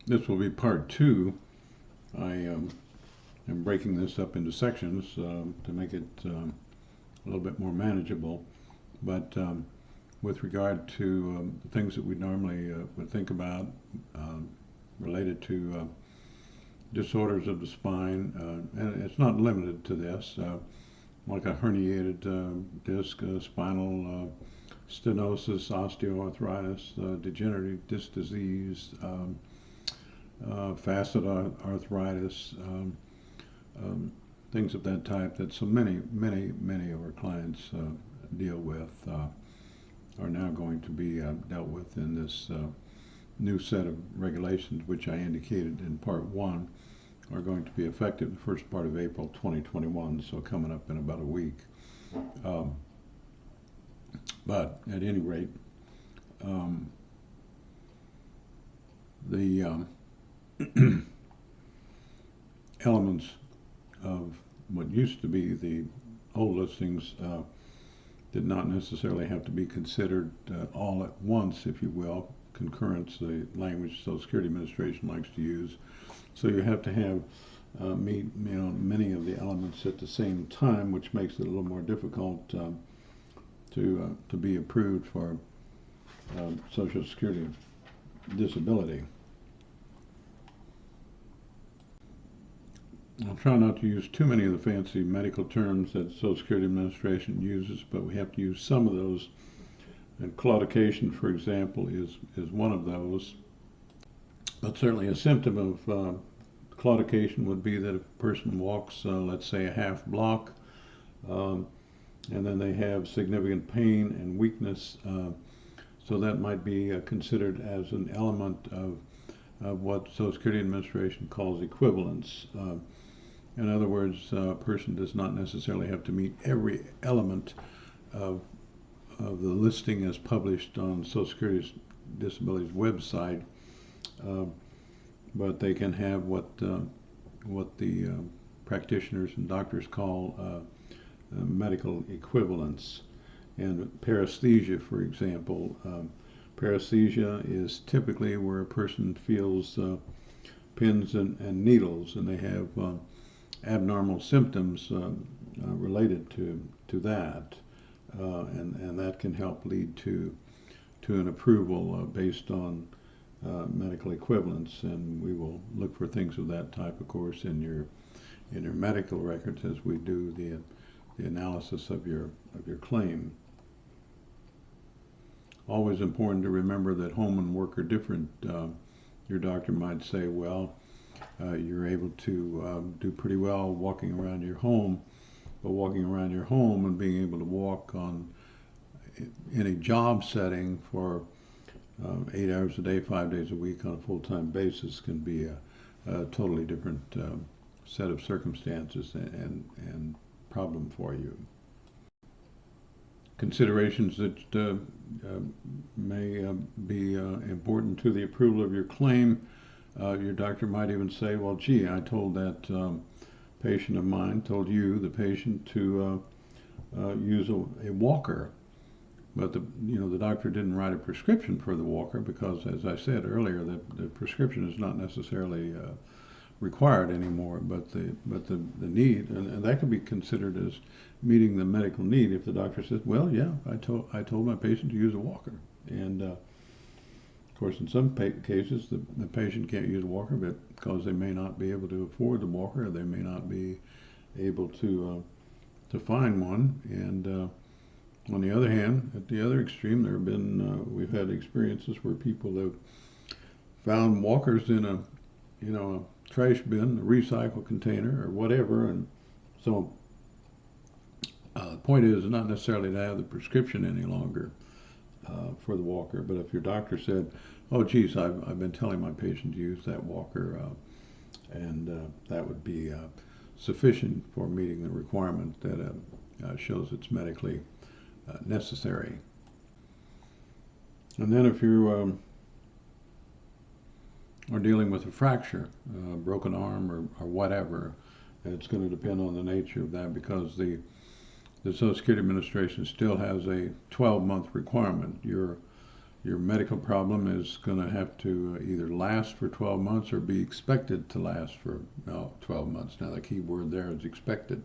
This will be part two. I am breaking this up into sections to make it a little bit more manageable. But with regard to the things that we normally would think about related to disorders of the spine, and it's not limited to this, like a herniated disc, spinal stenosis, osteoarthritis, degenerative disc disease, facet arthritis, things of that type that so many of our clients deal with are now going to be dealt with in this new set of regulations, which I indicated in part one, are going to be effective the first part of April 2021, so coming up in about a week. But at any rate, the elements of what used to be the old listings did not necessarily have to be considered all at once, if you will. Concurrence, the language Social Security Administration likes to use. So you have to have meet many of the elements at the same time, which makes it a little more difficult to be approved for Social Security disability. I'll try not to use too many of the fancy medical terms that Social Security Administration uses, but we have to use some of those. And claudication, for example, is one of those. But certainly a symptom of claudication would be that if a person walks, let's say, a half block, and then they have significant pain and weakness, so that might be considered as an element of what Social Security Administration calls equivalence. In other words, a person does not necessarily have to meet every element of the listing as published on Social Security Disability's website, but they can have what the practitioners and doctors call medical equivalence. And paresthesia, for example, paresthesia is typically where a person feels pins and needles, and they have abnormal symptoms related to that, and that can help lead to an approval based on medical equivalence. And we will look for things of that type, of course, in your medical records as we do the analysis of your claim. Always important to remember that home and work are different. Your doctor might say, well, you're able to do pretty well walking around your home, but walking around your home and being able to walk in a job setting for 8 hours a day, 5 days a week on a full-time basis can be a totally different set of circumstances and problem for you. Considerations that may be important to the approval of your claim. Your doctor might even say, well, gee, I told that patient of mine, told you, the patient, to use a walker. But the doctor didn't write a prescription for the walker because, as I said earlier, the prescription is not necessarily required anymore. But the need, and that could be considered as meeting the medical need if the doctor says, well, yeah, I told my patient to use a walker. And of course, in some cases, the patient can't use a walker because they may not be able to afford the walker, or they may not be able to find one. And on the other hand, at the other extreme, there have been we've had experiences where people have found walkers in a trash bin, a recycle container, or whatever. And so the point is not necessarily to have the prescription any longer for the walker, but if your doctor said, oh geez, I've been telling my patient to use that walker, and that would be sufficient for meeting the requirement that shows it's medically necessary. And then if you are dealing with a fracture, broken arm or whatever, it's going to depend on the nature of that, because the Social Security Administration still has a 12-month requirement. Your your medical problem is going to have to either last for 12 months or be expected to last for 12 months. Now, the key word there is expected.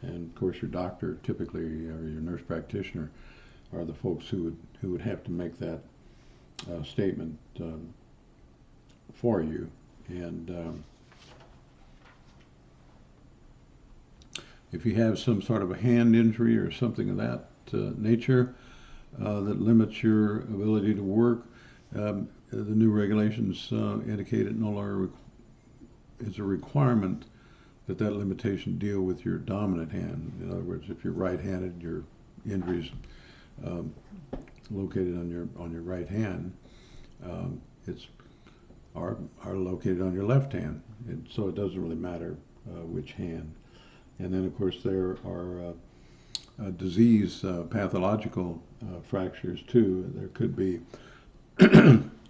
And of course, your doctor typically, or your nurse practitioner, are the folks who would have to make that statement for you. And if you have some sort of a hand injury or something of that nature that limits your ability to work, the new regulations indicate it no longer is a requirement that limitation deal with your dominant hand. In other words, if you're right-handed, your injuries located on your right hand, are located on your left hand, and so it doesn't really matter which hand. And then, of course, there are disease, pathological fractures too. There could be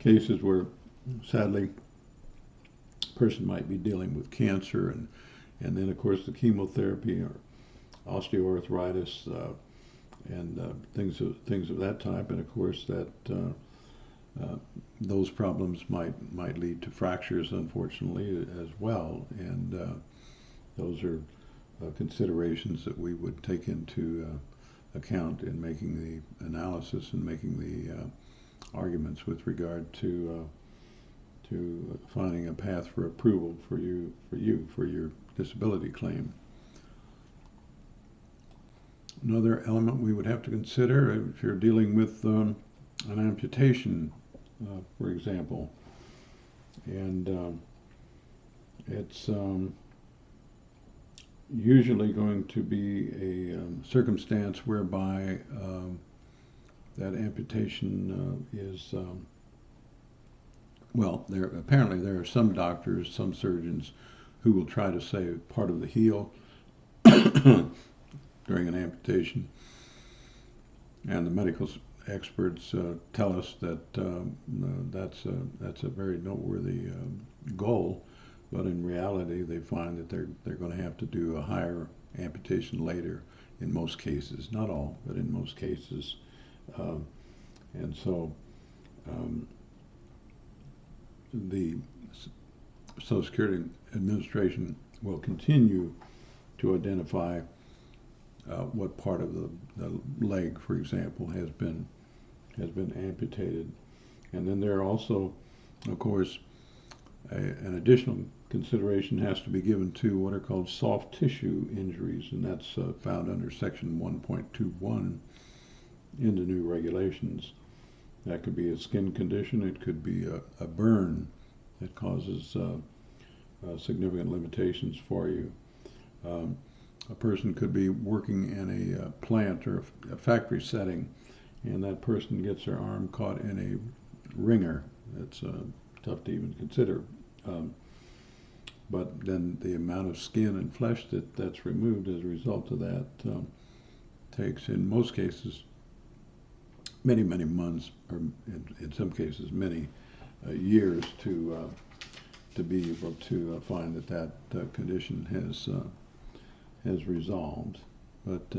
cases where, sadly, a person might be dealing with cancer, and then, of course, the chemotherapy or osteoarthritis and things of that type. And of course, that those problems might lead to fractures, unfortunately, as well. And those are considerations that we would take into account in making the analysis and making the arguments with regard to finding a path for approval for your disability claim. Another element we would have to consider if you're dealing with an amputation, for example, and it's usually going to be a circumstance whereby that amputation is well, apparently there are some doctors, some surgeons who will try to save part of the heel during an amputation, and the medical experts tell us that that's a very noteworthy goal. But in reality, they find that they're going to have to do a higher amputation later in most cases, not all, but in most cases. And so the Social Security Administration will continue to identify what part of the leg, for example, has been amputated. And then there are also, of course, an additional consideration has to be given to what are called soft tissue injuries, and that's found under Section 1.21 in the new regulations. That could be a skin condition, it could be a burn that causes significant limitations for you. A person could be working in a plant or a factory setting, and that person gets their arm caught in a wringer. That's tough to even consider. But then the amount of skin and flesh that's removed as a result of that takes, in most cases, many months, or in some cases many years to be able to find that condition has resolved. But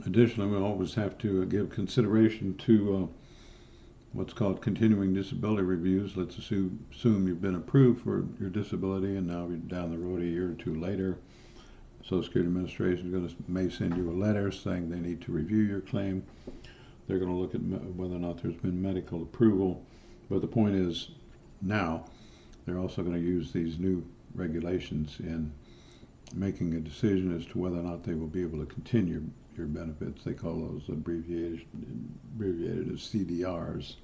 additionally, we always have to give consideration to what's called continuing disability reviews. Let's assume you've been approved for your disability, and now down the road a year or two later, Social Security Administration may send you a letter saying they need to review your claim. They're going to look at whether or not there's been medical approval. But the point is, now they're also going to use these new regulations in making a decision as to whether or not they will be able to continue your benefits. They call those abbreviated as CDRs.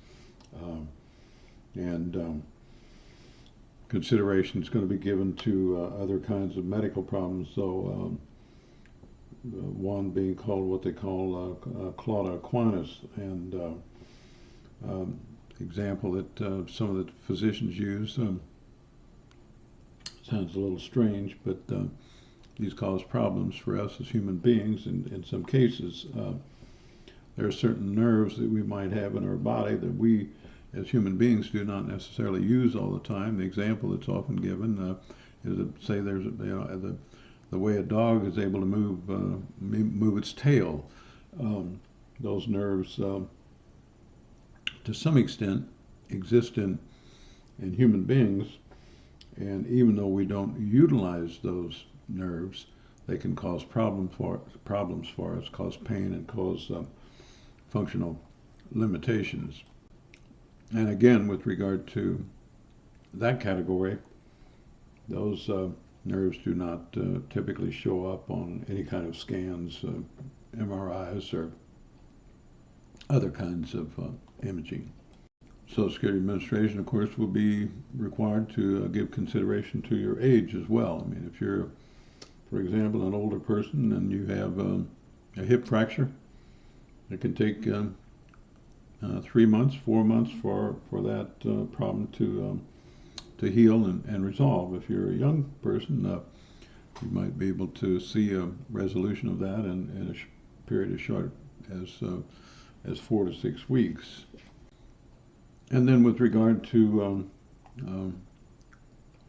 And consideration is going to be given to other kinds of medical problems. So one being called what they call clauda equinus, and example that some of the physicians use sounds a little strange, but these cause problems for us as human beings. In some cases, there are certain nerves that we might have in our body that we as human beings do not necessarily use all the time. The example that's often given is that, say there's the way a dog is able to move its tail. Those nerves, to some extent, exist in human beings, and even though we don't utilize those nerves, they can cause problems for us, cause pain, and cause functional limitations. And again, with regard to that category, those nerves do not typically show up on any kind of scans, MRIs, or other kinds of imaging. Social Security Administration, of course, will be required to give consideration to your age as well. I mean, if you're, for example, an older person and you have a hip fracture, it can take 3 months, 4 months for that problem to heal and resolve. If you're a young person, you might be able to see a resolution of that in a period as short as 4 to 6 weeks. And then with regard to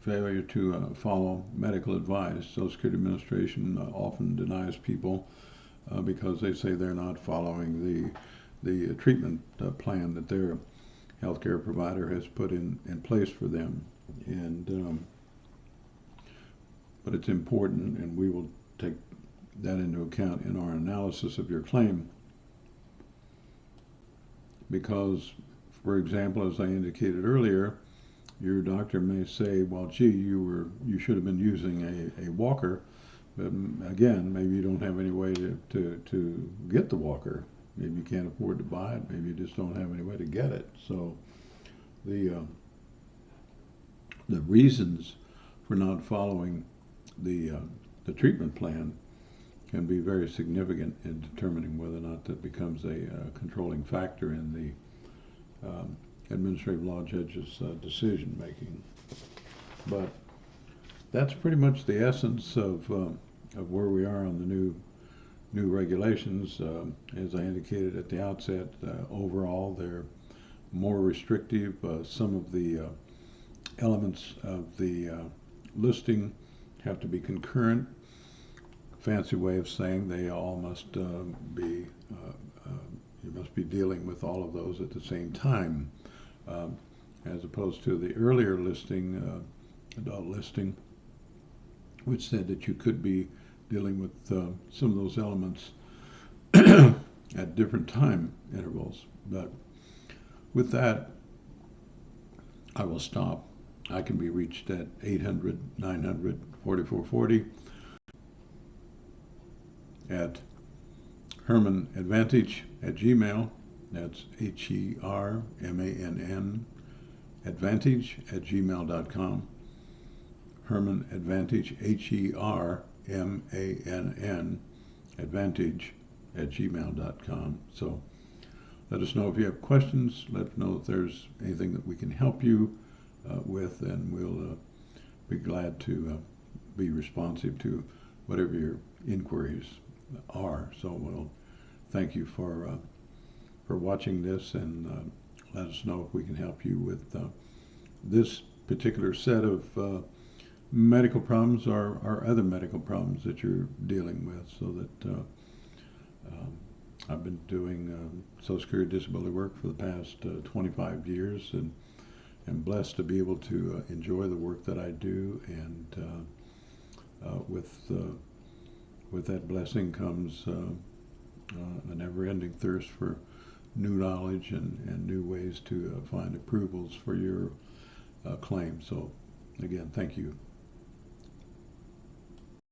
failure to follow medical advice, Social Security Administration often denies people because they say they're not following the treatment plan that their healthcare provider has put in place for them. And but it's important, and we will take that into account in our analysis of your claim, because, for example, as I indicated earlier, your doctor may say, well, gee, you should have been using a walker, but again, maybe you don't have any way to get the walker. Maybe you can't afford to buy it. Maybe you just don't have any way to get it. So the reasons for not following the treatment plan can be very significant in determining whether or not that becomes a controlling factor in the administrative law judge's decision making. But that's pretty much the essence of where we are on the new regulations. As I indicated at the outset, overall they're more restrictive. Some of the elements of the listing have to be concurrent. Fancy way of saying they all must be, you must be dealing with all of those at the same time, as opposed to the earlier listing, adult listing, which said that you could be dealing with some of those elements at different time intervals. But with that, I will stop. I can be reached at 800-900-4440, at Herman Advantage at Gmail. That's HERMANN Advantage at gmail.com. Herman Advantage, HERMANN Advantage at gmail.com. So let us know if you have questions. Let us know if there's anything that we can help you with, and we'll be glad to be responsive to whatever your inquiries are. So we'll thank you for watching this, and let us know if we can help you with this particular set of medical problems or other medical problems that you're dealing with, so that I've been doing Social Security disability work for the past 25 years, and am blessed to be able to enjoy the work that I do, and with that blessing comes a never-ending thirst for new knowledge and new ways to find approvals for your claim. So again, thank you.